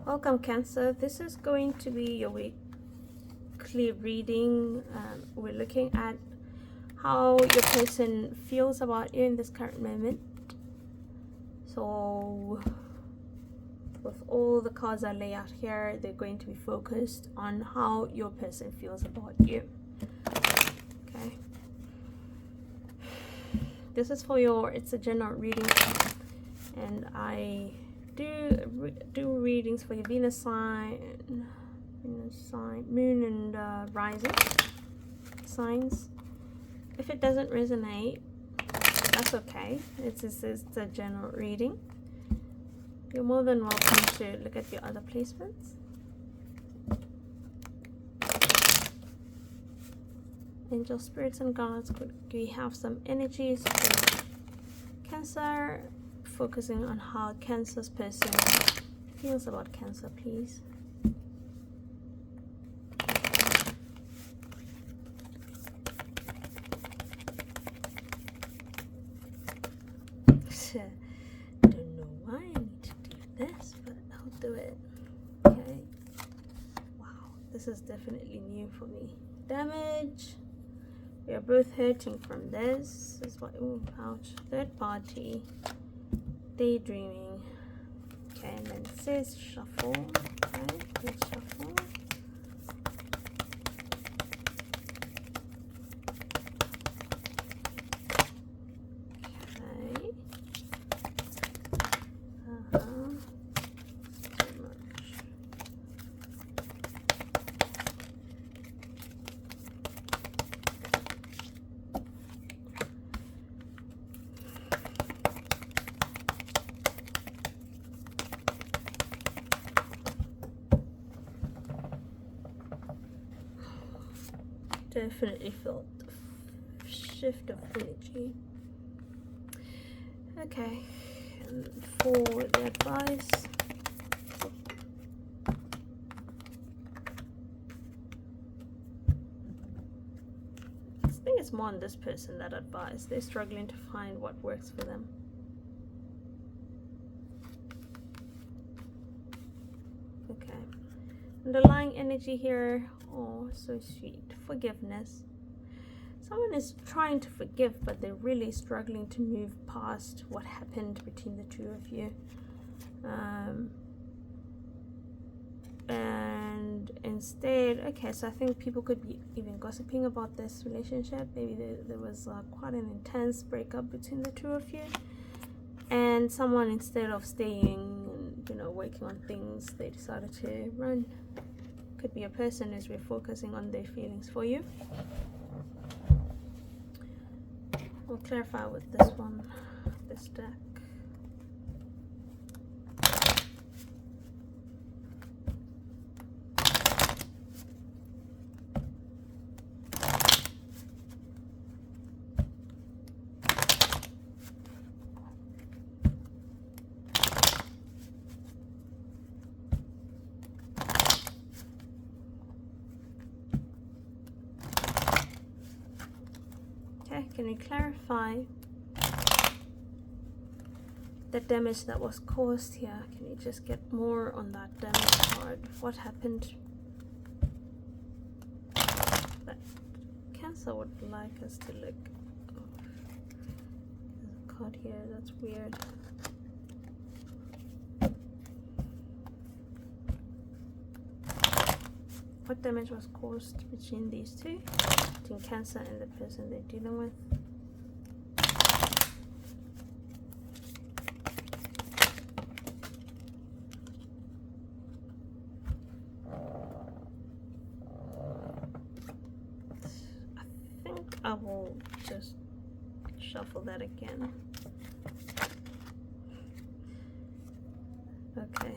Welcome, Cancer. This is going to be your weekly reading. We're looking at how your person feels about you in this current moment. So with all the cards I lay out here, they're going to be focused on how your person feels about you. Okay. This is for it's a general reading, and I do readings for your Venus sign, moon, and rising signs. If it doesn't resonate, that's okay. It's a general reading. You're more than welcome to look at your other placements. Angel spirits and guides, could we have some energies for Cancer, focusing on how Cancer's person feels about Cancer, please. Don't know why I need to do this, but I'll do it. Okay. Wow, this is definitely new for me. Damage. We are both hurting from this. This is what, ooh, ouch. Third party. Daydreaming. Okay, and then it says shuffle. Okay, let's shuffle. Okay. Too much. Definitely felt a shift of energy. Okay, and for the advice, I think it's more on this person, that advice. They're struggling to find what works for them. Okay, underlying energy here, oh, so sweet. Forgiveness. Someone is trying to forgive, but they're really struggling to move past what happened between the two of you. And instead, okay, so I think people could be even gossiping about this relationship. Maybe there was quite an intense breakup between the two of you. And someone, instead of staying and, working on things, they decided to run. Could be a person who's refocusing on their feelings for you. We'll clarify with this one, this deck. Okay, can we clarify the damage that was caused here? Can you just get more on that damage card? What happened? That Cancer would like us to look. Oh, there's a card here, that's weird. What damage was caused between these two? Between Cancer and the person they're dealing with? I think I will just shuffle that again. Okay.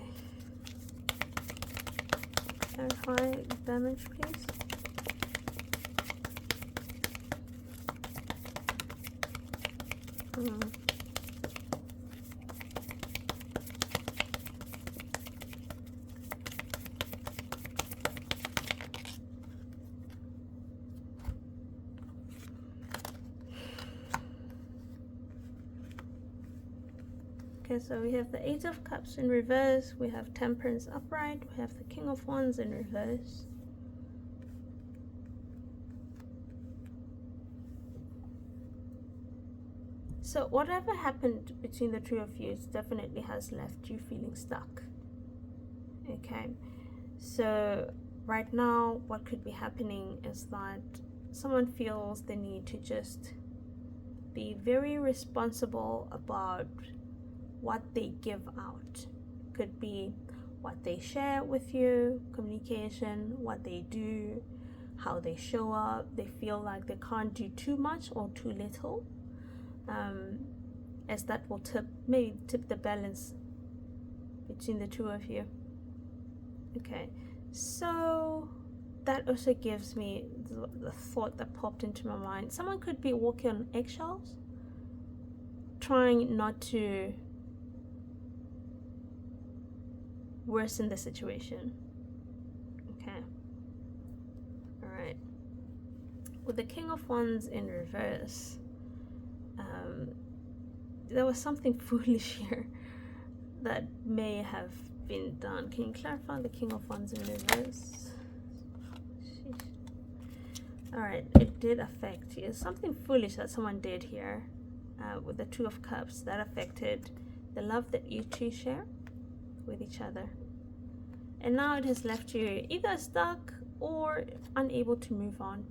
Clarify damage, please. Okay, so we have the Eight of Cups in reverse, we have Temperance upright, we have the King of Wands in reverse. So whatever happened between the two of you, it definitely has left you feeling stuck. Okay, so right now what could be happening is that someone feels the need to just be very responsible about what they give out. Could be what they share with you, communication, what they do, how they show up. They feel like they can't do too much or too little, as that will maybe tip the balance between the two of you. Okay, so that also gives me the thought that popped into my mind. Someone could be walking on eggshells, trying not to worsen the situation. Okay, all right. With the King of Wands in reverse, there was something foolish here that may have been done. Can you clarify the King of Wands in reverse? Sheesh. All right, it did affect you. Something foolish that someone did here with the Two of Cups that affected the love that you two share with each other, and now it has left you either stuck or unable to move on.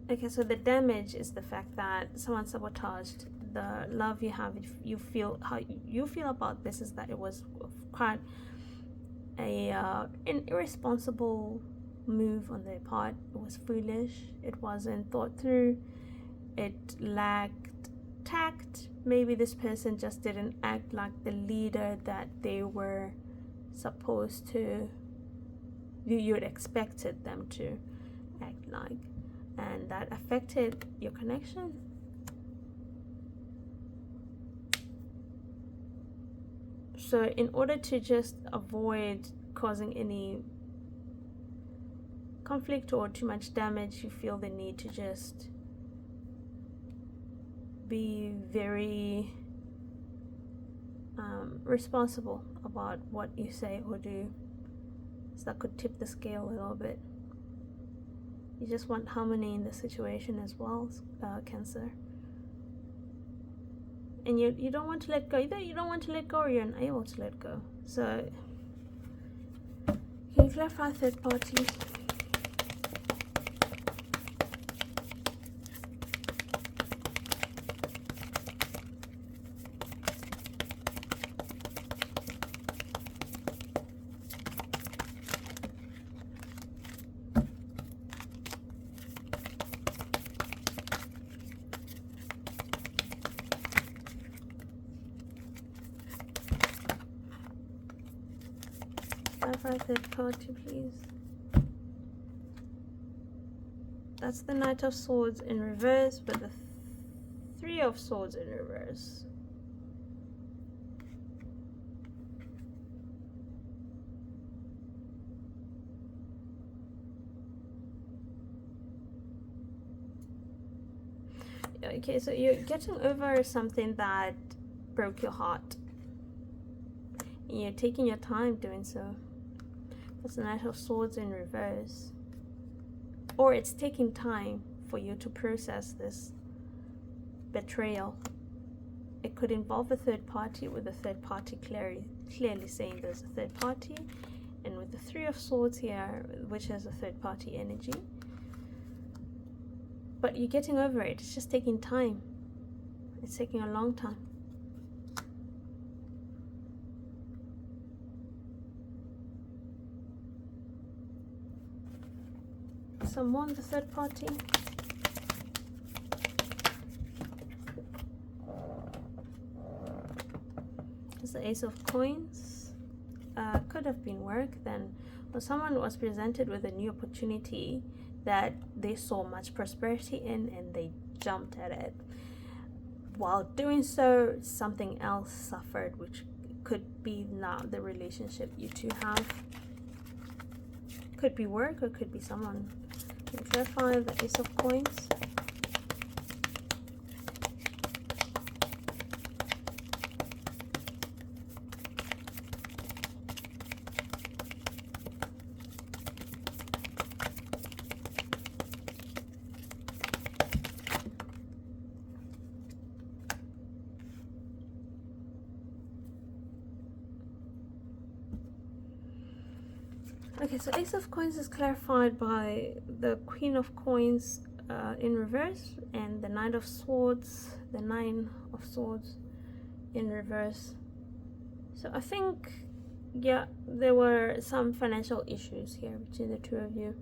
Okay, so the damage is the fact that someone sabotaged the love you have. If you feel how you feel about this is that it was quite an irresponsible move on their part. It was foolish. It wasn't thought through. It lacked tact. Maybe this person just didn't act like the leader that they were supposed to. You had expected them to act like. And that affected your connection. So in order to just avoid causing any conflict or too much damage, you feel the need to just be very responsible about what you say or do. So that could tip the scale a little bit. You just want harmony in the situation as well, Cancer. And you don't want to let go. Either you don't want to let go or you're unable to let go. So, can you clarify third party? Clarify third party, please. That's the Knight of Swords in reverse, but the Three of Swords in reverse. Okay, so you're getting over something that broke your heart. And you're taking your time doing so. That's the Knight of Swords in reverse. Or it's taking time for you to process this betrayal. It could involve a third party, with the third party clearly saying there's a third party. And with the Three of Swords here, which has a third party energy. But you're getting over it. It's just taking time. It's taking a long time. Someone, the third party. It's the Ace of Coins. Could have been work then. Or someone was presented with a new opportunity that they saw much prosperity in and they jumped at it. While doing so, something else suffered, which could be now the relationship you two have. Could be work or could be someone. Can you clarify the Ace of Coins? Okay, so Ace of Coins is clarified by the Queen of Coins in reverse, and the Knight of Swords, the Nine of Swords in reverse. So I think, yeah, there were some financial issues here between the two of you.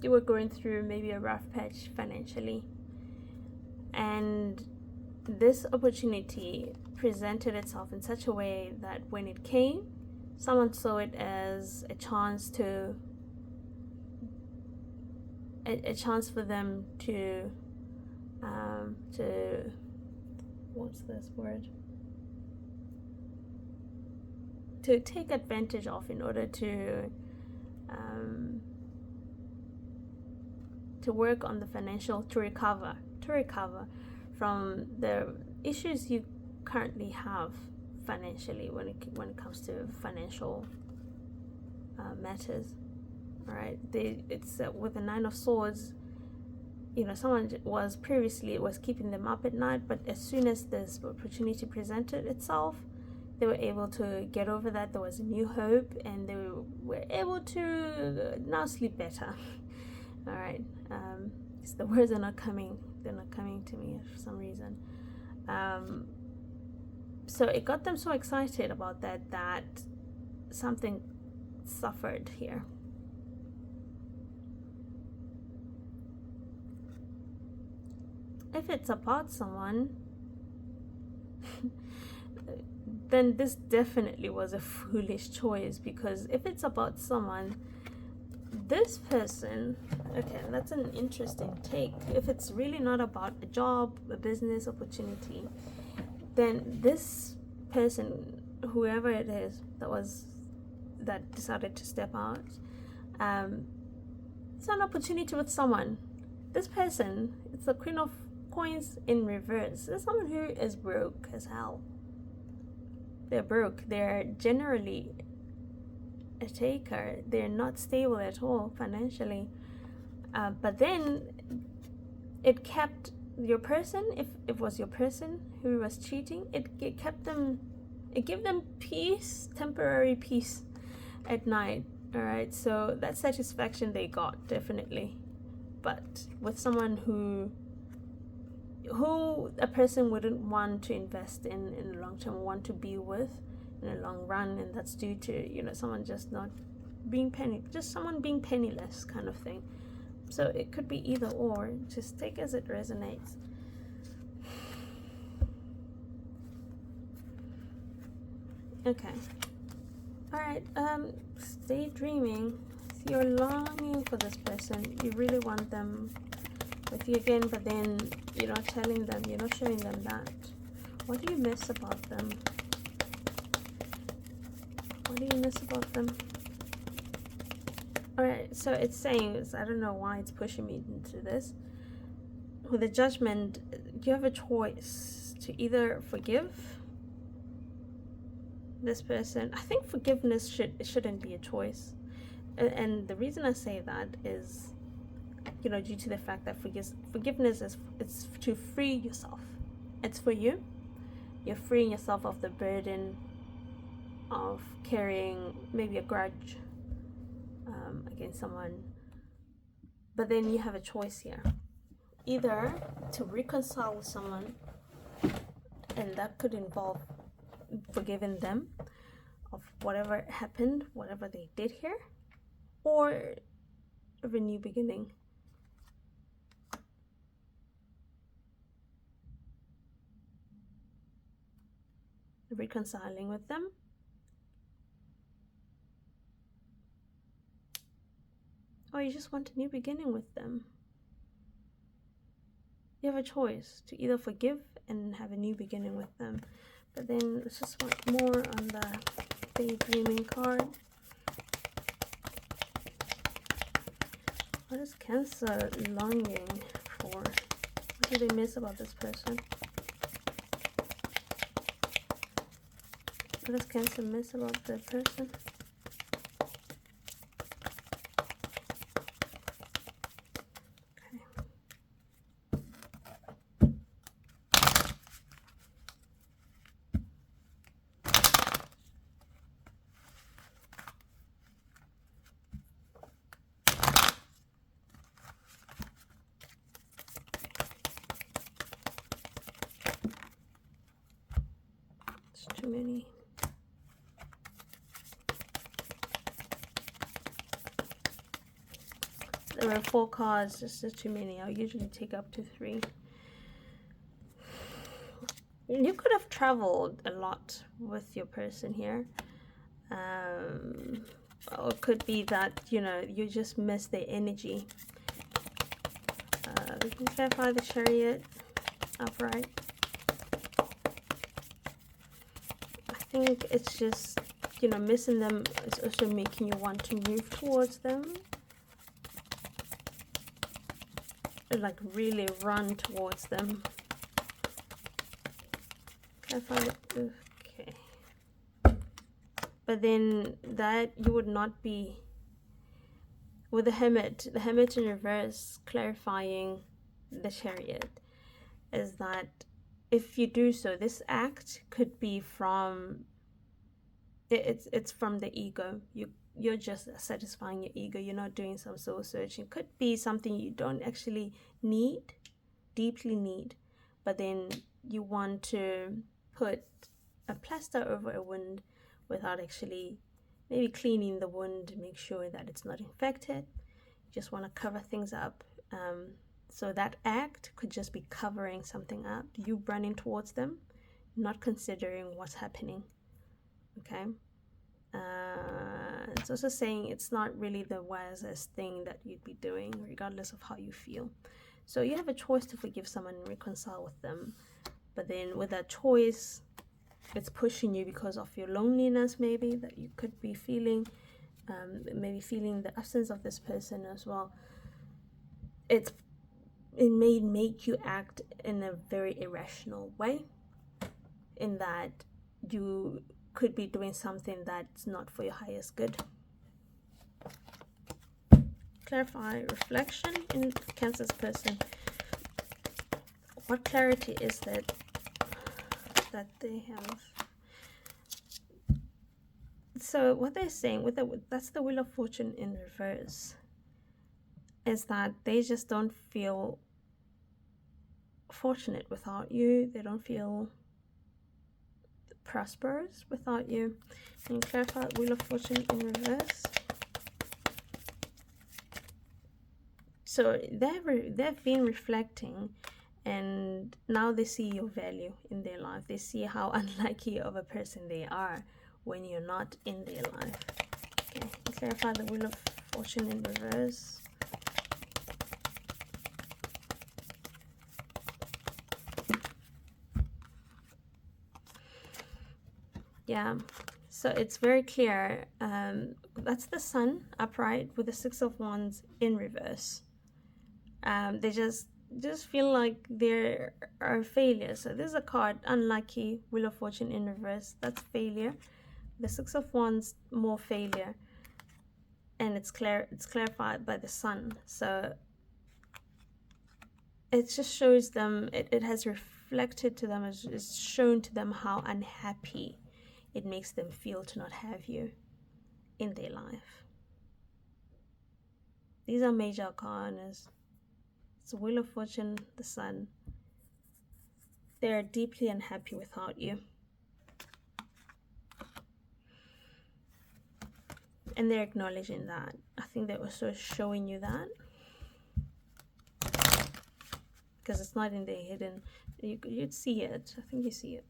You were going through maybe a rough patch financially, and this opportunity presented itself in such a way that when it came, someone saw it as a chance to a chance for them to what's this word, to take advantage of in order to work on the financial, to recover from the issues you currently have financially when it comes to financial matters. All right, it's with the Nine of Swords. You know, someone was keeping them up at night, but as soon as this opportunity presented itself, they were able to get over that. There was a new hope, and they were able to now sleep better. All right, the words are not coming. They're not coming to me for some reason. So it got them so excited about that something suffered here. If it's about someone, then this definitely was a foolish choice, because if it's about someone, this person, okay, that's an interesting take. If it's really not about a job, a business opportunity, then this person, whoever it is that decided to step out, it's an opportunity with someone. This person, it's the Queen of Coins in reverse. There's someone who is broke as hell. They're broke. They're generally a taker. They're not stable at all financially. But then it kept your person, if it was your person who was cheating, it gave them peace, temporary peace at night. All right, so that satisfaction they got, definitely. But with someone who a person wouldn't want to invest in the long term, want to be with in the long run, and that's due to, you know, someone just not being someone being penniless kind of thing. So it could be either or. Just take as it resonates. Okay. All right. Stay dreaming. So you're longing for this person. You really want them with you again, but then you're not telling them, you're not showing them that. What do you miss about them? What do you miss about them? Alright, so it's saying, I don't know why it's pushing me into this. With the Judgment, you have a choice to either forgive this person. I think forgiveness shouldn't be a choice. And the reason I say that is, you know, due to the fact that forgiveness it's to free yourself. It's for you. You're freeing yourself of the burden of carrying maybe a grudge against someone. But then you have a choice here. Either to reconcile with someone, and that could involve forgiving them of whatever happened, whatever they did here, or of a new beginning. Reconciling with them, or you just want a new beginning with them. You have a choice to either forgive and have a new beginning with them. But then let's just want more on the daydreaming card. What is Cancer longing for? What do they miss about this person? What does Cancer miss about the person? It's too many. There were 4 cards, this is too many. I'll usually take up to 3. You could have traveled a lot with your person here. Or it could be that, you know, you just miss their energy. We can clarify the Chariot upright. I think it's just, you know, missing them is also making you want to move towards them. Like really run towards them. Clarify it. Okay. But then that you would not be with the Hermit in reverse, clarifying the Chariot, is that if you do so, this act could be from it's from the ego. You're just satisfying your ego. You're not doing some soul searching. It could be something you don't actually need, deeply need, but then you want to put a plaster over a wound without actually maybe cleaning the wound to make sure that it's not infected. You just want to cover things up. So that act could just be covering something up, you running towards them, not considering what's happening. Okay. It's also saying it's not really the wisest thing that you'd be doing, regardless of how you feel. So you have a choice to forgive someone and reconcile with them. But then with that choice, it's pushing you because of your loneliness, maybe, that you could be feeling, maybe feeling the absence of this person as well. It may make you act in a very irrational way, in that you could be doing something that's not for your highest good. Clarify reflection in Cancer's person. What clarity is that they have? So what they're saying that's the Wheel of Fortune in reverse, is that they just don't feel fortunate without you. They don't feel prosperous without you. Can you clarify Wheel of Fortune in reverse? So they've been reflecting, and now they see your value in their life. They see how unlucky of a person they are when you're not in their life. Okay, clarify the Wheel of Fortune in reverse. Yeah, so it's very clear. That's the Sun upright with the 6 of Wands in reverse. They just feel like there are failures. So there's a card, unlucky, Wheel of Fortune in reverse. That's failure. The 6 of Wands, more failure. And it's clarified by the Sun. So it just shows them, it has reflected to them, it's shown to them how unhappy it makes them feel to not have you in their life. These are major arcanas. It's the Wheel of Fortune, the Sun. They are deeply unhappy without you. And they're acknowledging that. I think they're also showing you that. Because it's not in their hidden. You'd see it. I think you see it.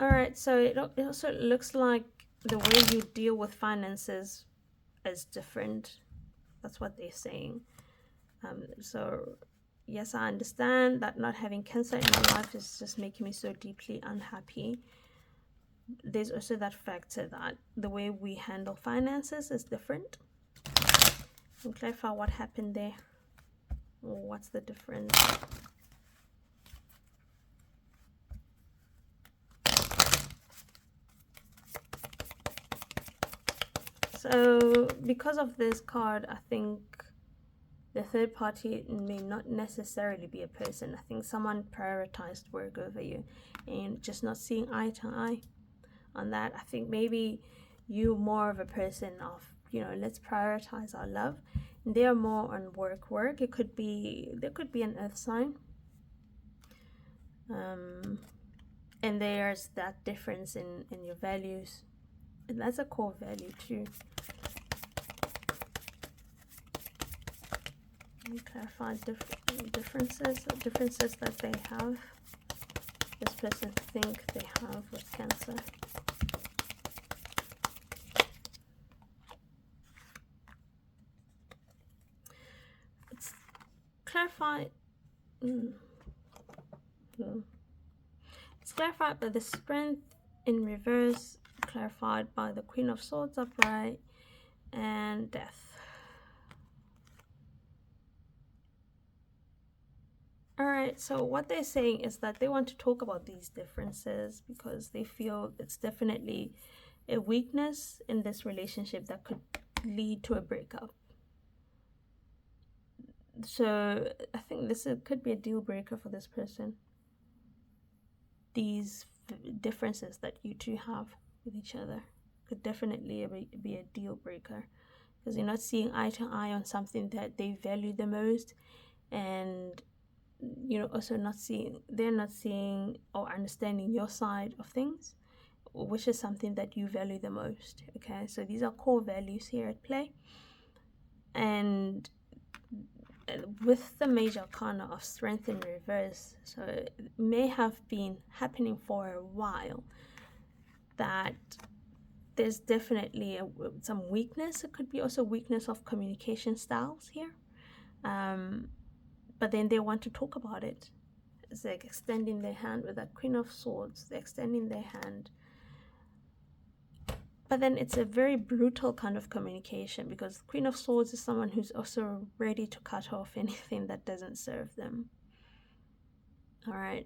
Alright, so it also looks like the way you deal with finances is different. That's what they're saying. So yes, I understand that not having Cancer in my life is just making me so deeply unhappy. There's also that factor that the way we handle finances is different. And clarify what happened there. What's the difference? So because of this card, I think the third party may not necessarily be a person. I think someone prioritized work over you and just not seeing eye to eye on that. I think maybe you're more of a person of, you know, let's prioritize our love. And they're more on work. There could be an earth sign. and there's that difference in your values, and that's a core value too. Let me clarify differences that they have, this person think they have with Cancer. It's clarified. It's clarified by the Strength in reverse, clarified by the Queen of Swords upright, and Death. Alright, so what they're saying is that they want to talk about these differences because they feel it's definitely a weakness in this relationship that could lead to a breakup. So I think this could be a deal breaker for this person. These differences that you two have with each other could definitely be a deal breaker, because you're not seeing eye to eye on something that they value the most, and also they're not seeing or understanding your side of things, which is something that you value the most. Okay, so these are core values here at play, and with the major arcana of Strength in reverse, so it may have been happening for a while that there's definitely some weakness. It could be also weakness of communication styles here, but then they want to talk about it. It's like extending their hand with that Queen of Swords. They're extending their hand, but then it's a very brutal kind of communication, because Queen of Swords is someone who's also ready to cut off anything that doesn't serve them. All right.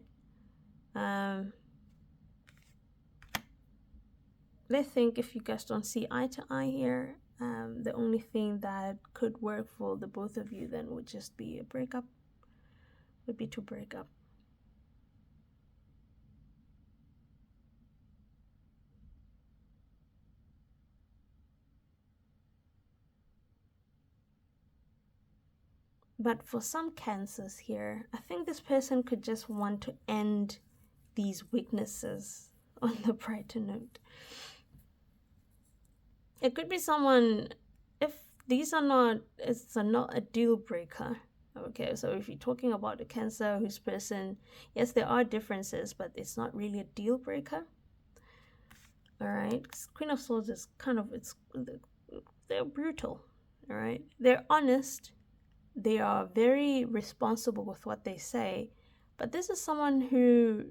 They think if you guys don't see eye to eye here, the only thing that could work for the both of you then would just be a breakup. Would be to break up. But for some Cancers here, I think this person could just want to end these weaknesses on the brighter note. It could be someone, if these are not, it's not a deal breaker. Okay, so if you're talking about a Cancer whose person, yes, there are differences, but it's not really a deal breaker. All right, Queen of Swords is kind of, they're brutal. All right, they're honest. They are very responsible with what they say, but this is someone who,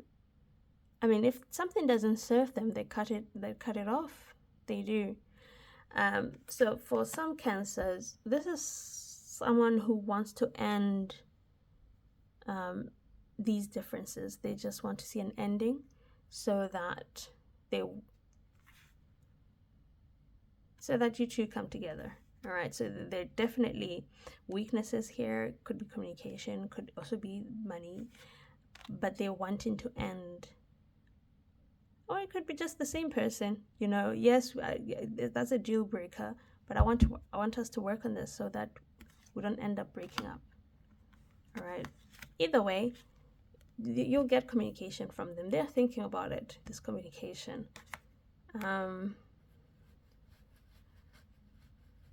I mean, if something doesn't serve them, they cut it off. They do. So for some Cancers, this is someone who wants to end these differences. They just want to see an ending, so that you two come together. All right, so there are definitely weaknesses here. Could be communication, could also be money, but they're wanting to end. Or it could be just the same person. Yes, that's a deal breaker, but I want us to work on this so that we don't end up breaking up. All right. Either way, you'll get communication from them. They're thinking about it. This communication.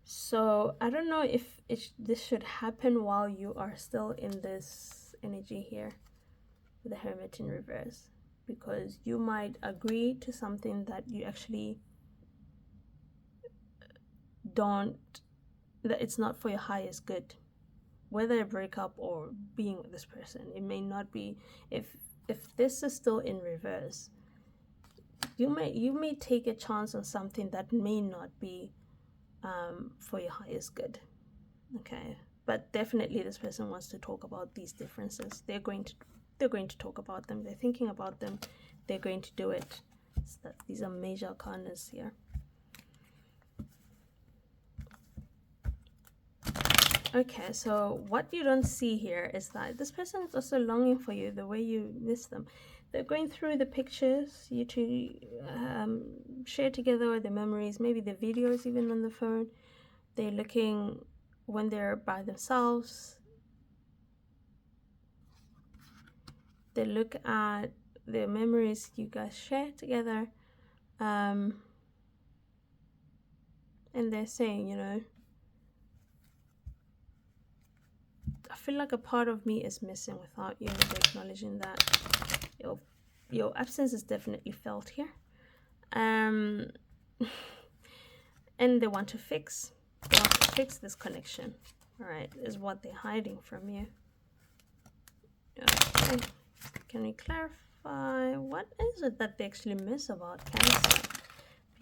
So I don't know if this should happen while you are still in this energy here with the Hermit in reverse, because you might agree to something that you actually that it's not for your highest good, whether a breakup or being with this person. It may not be. If this is still in reverse, you may take a chance on something that may not be for your highest good. Okay, but definitely this person wants to talk about these differences. They're going to talk about them. They're thinking about them. They're going to do it. So these are major arcanas here. Okay, so what you don't see here is that this person is also longing for you the way you miss them. They're going through the pictures you two share together, or the memories, maybe the videos even on the phone. They're looking when they're by themselves. They look at the memories you guys share together. And they're saying, you know, I feel like a part of me is missing without you. They're acknowledging that your absence is definitely felt here. And they want to fix this connection. All right, is what they're hiding from you. Okay, can we clarify what is it that they actually miss about Cancer?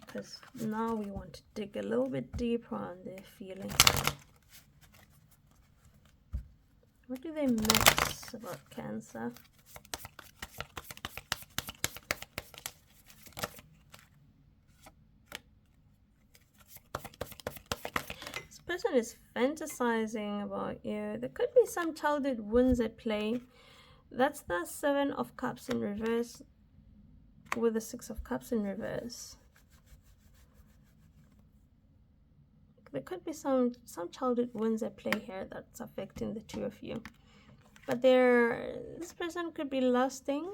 Because now we want to dig a little bit deeper on their feeling. What do they miss about Cancer? This person is fantasizing about you. There could be some childhood wounds at play. That's the Seven of Cups in reverse with the Six of Cups in reverse. There could be some childhood wounds at play here that's affecting the two of you. But this person could be lusting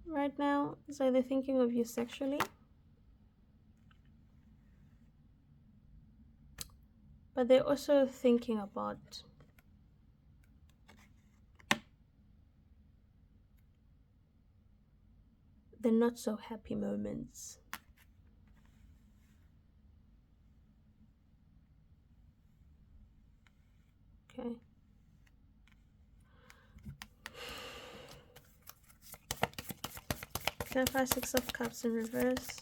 right now. So they're thinking of you sexually. But they're also thinking about the not so happy moments. Okay. Clarify Six of Cups in reverse.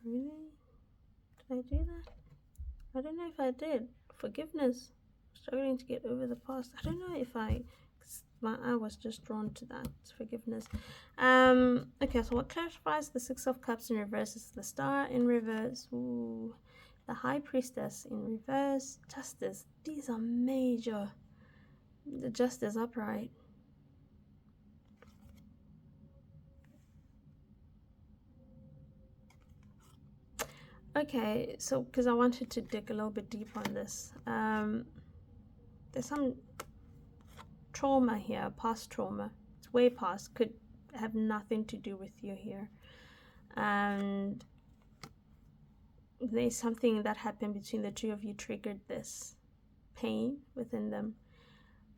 Really? Did I do that? I don't know if I did. Forgiveness. Struggling to get over the past. I don't know if my eye was just drawn to that. Forgiveness. Okay, so what clarifies the Six of Cups in reverse is the Star in reverse. Ooh. The High Priestess in reverse. Justice. These are major. The Justice upright. Okay, so because I wanted to dig a little bit deeper on this. There's some trauma here, past trauma. It's way past, could have nothing to do with you here. And there's something that happened between the two of you triggered this pain within them.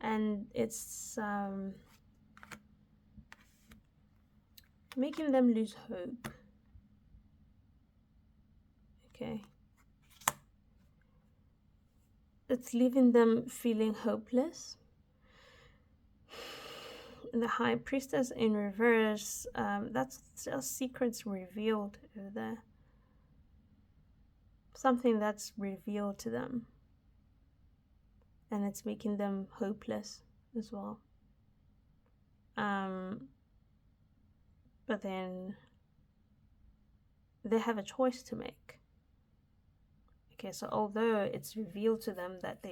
And it's making them lose hope. Okay. It's leaving them feeling hopeless. The High Priestess in reverse, that's just secrets revealed over there. Something that's revealed to them. And it's making them hopeless as well. But then they have a choice to make. Okay, so although it's revealed to them that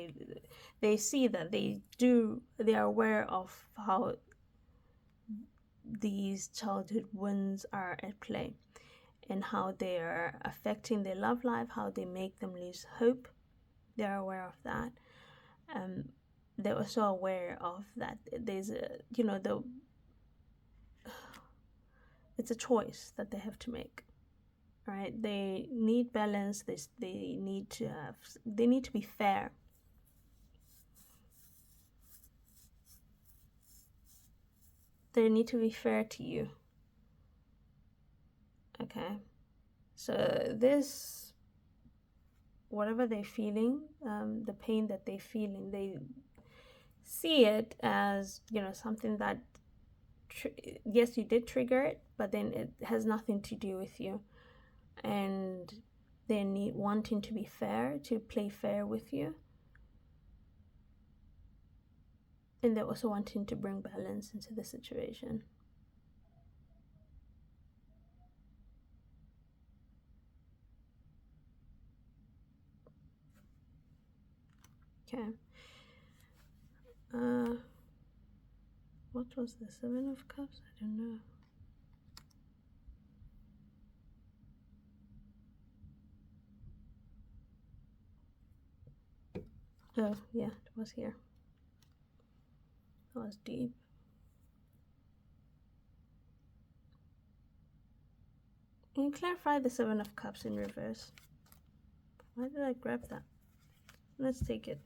they see that they are aware of how these childhood wounds are at play and how they are affecting their love life, how they make them lose hope. They're aware of that. They're also aware of that there's it's a choice that they have to make. Right? They need balance. They need to be fair. They need to be fair to you. Okay, so this, whatever they're feeling, the pain that they're feeling, they see it as, something that, yes, you did trigger it, but then it has nothing to do with you. And they wanting to be fair, to play fair with you. And they're also wanting to bring balance into the situation. Okay. What was the Seven of Cups? I don't know. Oh, yeah, it was here. That was deep. Can you clarify the Seven of Cups in reverse? Why did I grab that? Let's take it.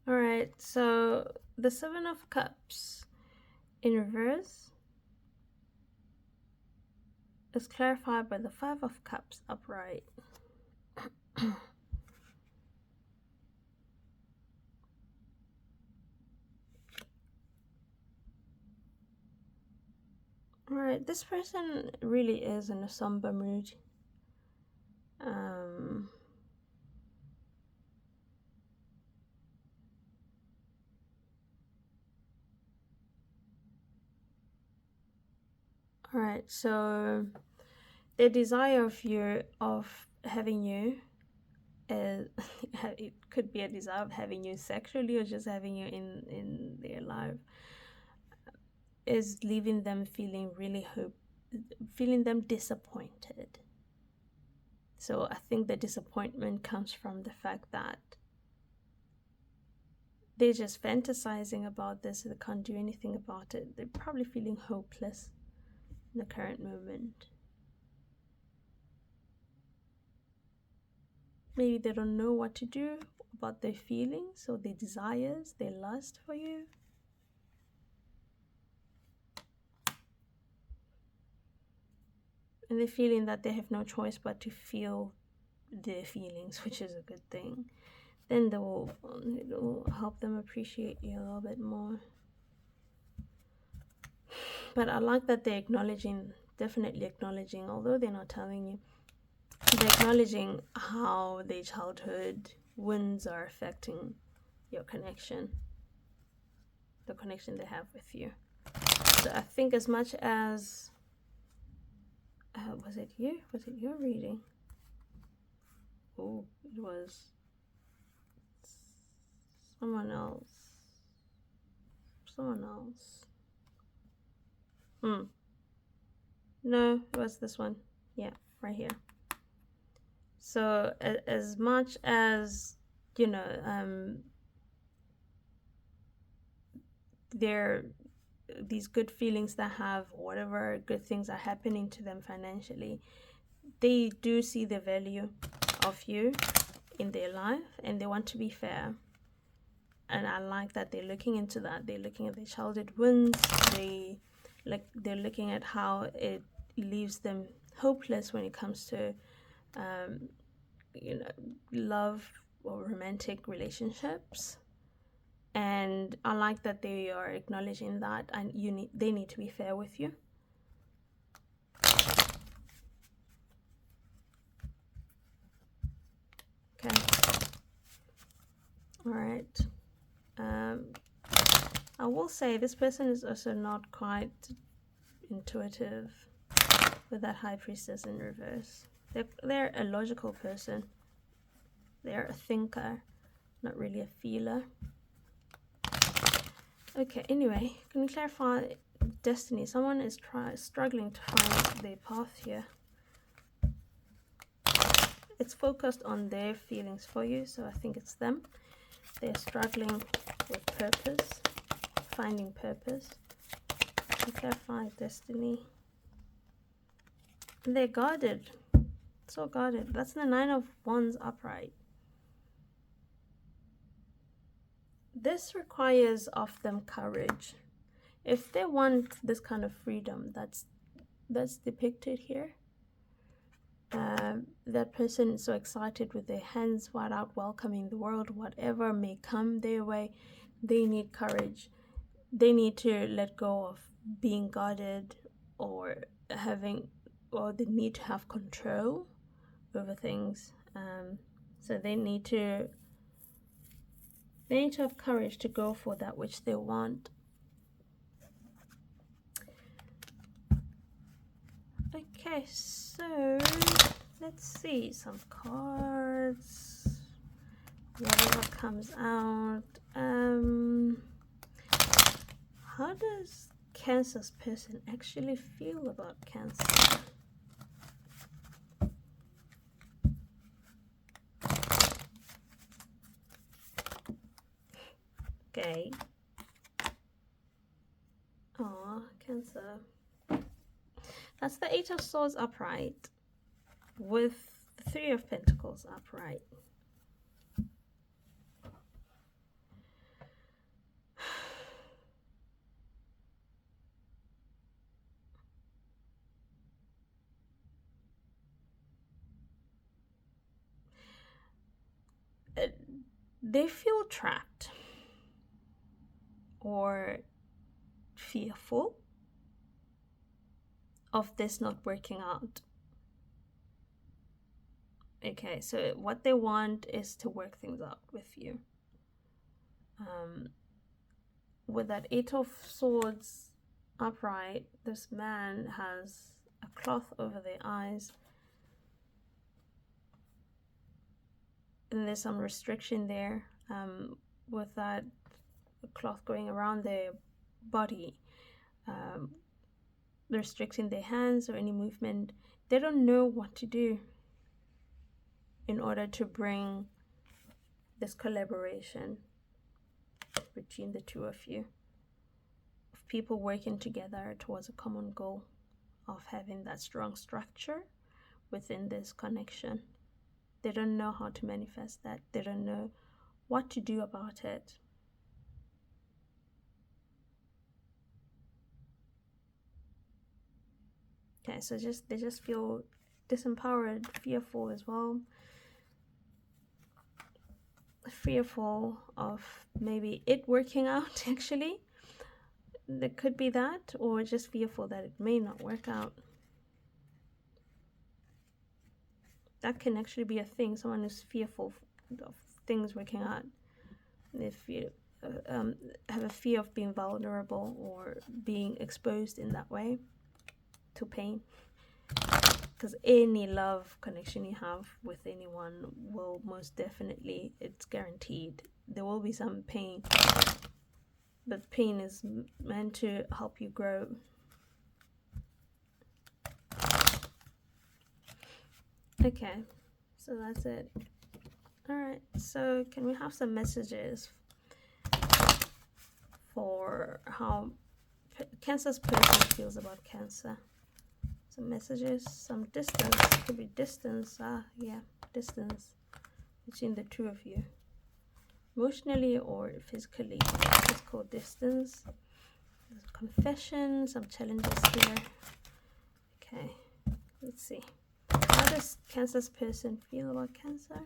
All right, so the Seven of Cups in reverse is clarified by the Five of Cups upright. All right, this person really is in a somber mood. All right, so the desire of having you is it could be a desire of having you sexually or just having you in their life is leaving them feeling feeling them disappointed. So I think the disappointment comes from the fact that they're just fantasizing about this, they can't do anything about it. They're probably feeling hopeless in the current moment. Maybe they don't know what to do about their feelings or their desires, their lust for you. And they're feeling that they have no choice but to feel their feelings, which is a good thing. Then it will help them appreciate you a little bit more. But I like that they're definitely acknowledging, although they're not telling you, they're acknowledging how their childhood wounds are affecting your connection, the connection they have with you. So I think as much as, was it you? Was it your reading? Oh, it was someone else. No, it was this one. Yeah, right here. So as much as, these good feelings that have whatever good things are happening to them financially, they do see the value of you in their life and they want to be fair. And I like that they're looking into that. They're looking at their childhood wounds. They're looking at how it leaves them hopeless when it comes to love or romantic relationships. And I like that they are acknowledging that, and they need to be fair with you. Okay. All right. I will say this person is also not quite intuitive with that High Priestess in reverse. They're a logical person. They're a thinker, not really a feeler. Okay, anyway, can you clarify destiny? Someone is struggling to find their path here. It's focused on their feelings for you, so I think it's them. They're struggling with purpose, finding purpose. Can you clarify destiny? They're guarded. So guarded. That's the Nine of Wands upright. This requires of them courage. If they want this kind of freedom that's depicted here, that person is so excited with their hands wide out, welcoming the world, whatever may come their way, they need courage. They need to let go of being guarded or the need to have control over things. So they need to have courage to go for that which they want. Okay, so let's see some cards. Whatever comes out. How does Cancer's person actually feel about Cancer? Okay. Aw, Cancer. That's the Eight of Swords upright with the Three of Pentacles upright. They feel trapped or fearful of this not working out. Okay, so what they want is to work things out with you. With that Eight of Swords upright, this man has a cloth over their eyes. And there's some restriction there with that cloth going around their body, restricting their hands or any movement. They don't know what to do in order to bring this collaboration between the two of you, of people working together towards a common goal of having that strong structure within this connection. They don't know how to manifest that. They don't know what to do about it. Okay, so they just feel disempowered, fearful as well. Fearful of maybe it working out, actually. There could be that, or just fearful that it may not work out. That can actually be a thing. Someone who's fearful of things working out. If you have a fear of being vulnerable or being exposed in that way to pain. Because any love connection you have with anyone will most definitely, it's guaranteed, there will be some pain. But pain is meant to help you grow. Okay, so that's it. Alright, so can we have some messages for how Cancer's person feels about Cancer? Some messages, some distance. Could be distance. Yeah, distance between the two of you, emotionally or physically. Physical distance. There's a confession, some challenges here. Okay, let's see. How does Cancer's person feel about Cancer?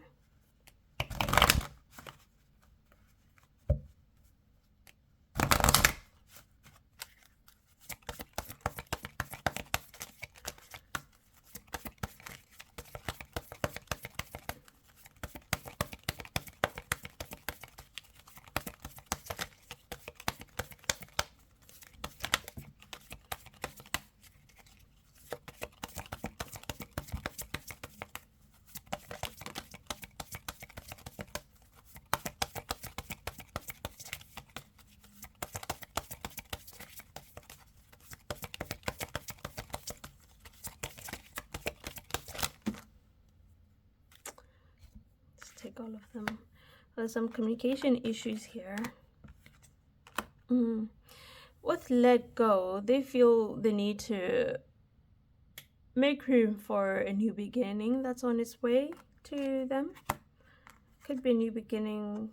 Take all of them. There's some communication issues here. With let go, they feel the need to make room for a new beginning that's on its way to them. Could be a new beginning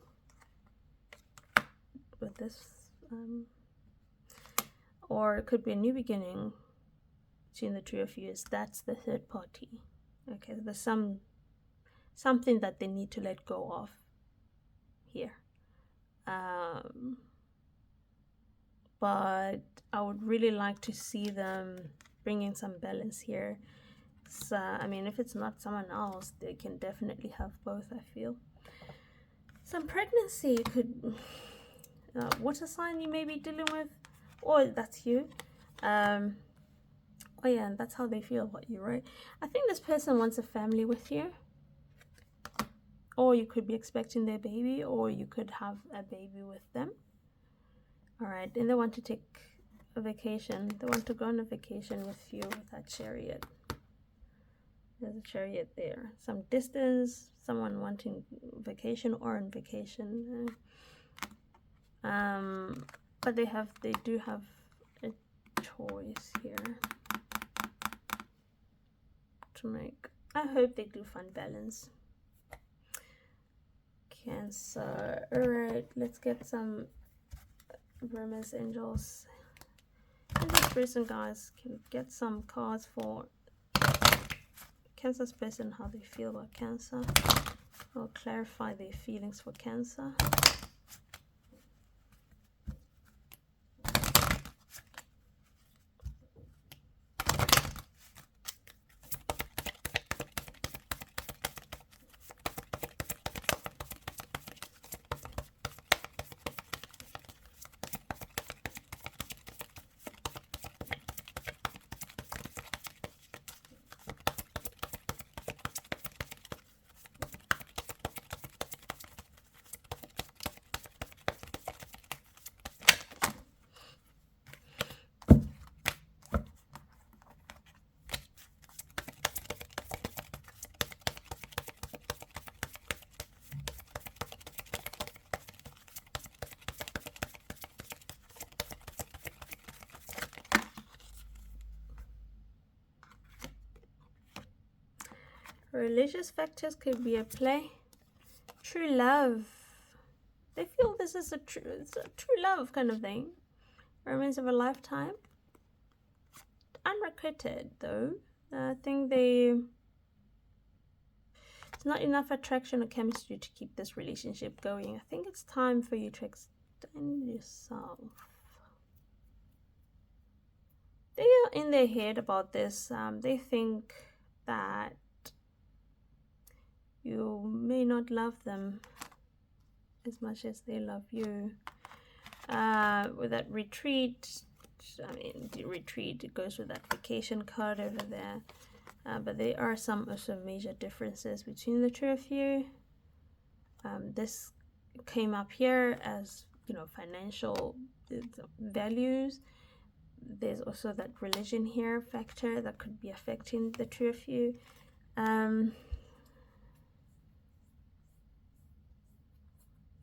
with this, or it could be a new beginning between the two of you. That's the third party. Okay, there's something that they need to let go of here. But I would really like to see them bringing some balance here. So, I mean, if it's not someone else, they can definitely have both, I feel. Some pregnancy could, water sign you may be dealing with, or that's you. Oh yeah, and that's how they feel about you, right? I think this person wants a family with you, or you could be expecting their baby, or you could have a baby with them. All right, and they want to take a vacation. They want to go on a vacation with you with that chariot. There's a chariot there. Some distance, someone wanting vacation or on vacation. But they do have a choice here to make. I hope they do find balance. Cancer. Alright, let's get some Burmese angels. And this person, guys, can get some cards for Cancer's person, how they feel about Cancer. Or clarify their feelings for Cancer. Religious factors could be at play. True love. They feel this is a true love kind of thing. Romance of a lifetime. Unrequited though. I think it's not enough attraction or chemistry to keep this relationship going. I think it's time for you to extend yourself. They are in their head about this. They think that you may not love them as much as they love you. With that retreat, I mean, the retreat, it goes with that vacation card over there. But there are some also major differences between the two of you. This came up here as, you know, financial values. There's also that religion here factor that could be affecting the two of you.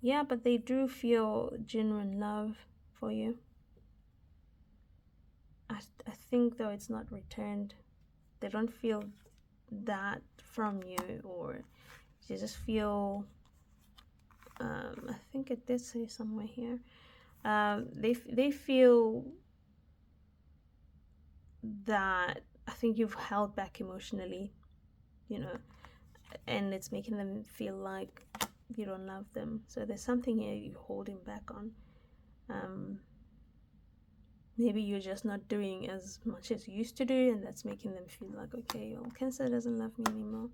Yeah, but they do feel genuine love for you. I think though it's not returned. They don't feel that from you, or they just feel, I think it did say somewhere here, they feel that I think you've held back emotionally, you know, and it's making them feel like you don't love them. So there's something here you're holding back on. Maybe you're just not doing as much as you used to do, and that's making them feel like, okay, well, Cancer doesn't love me anymore.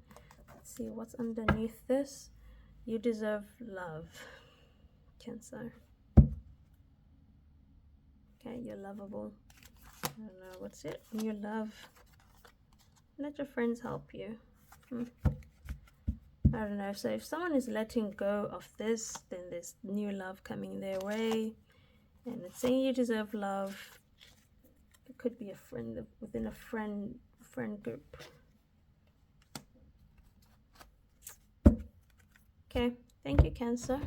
Let's see what's underneath this. You deserve love, Cancer. Okay, you're lovable. I don't know, what's it? You love. Let your friends help you. I don't know. So if someone is letting go of this, then there's new love coming their way. And it's saying you deserve love. It could be a friend within a friend group. Okay, thank you, Cancer.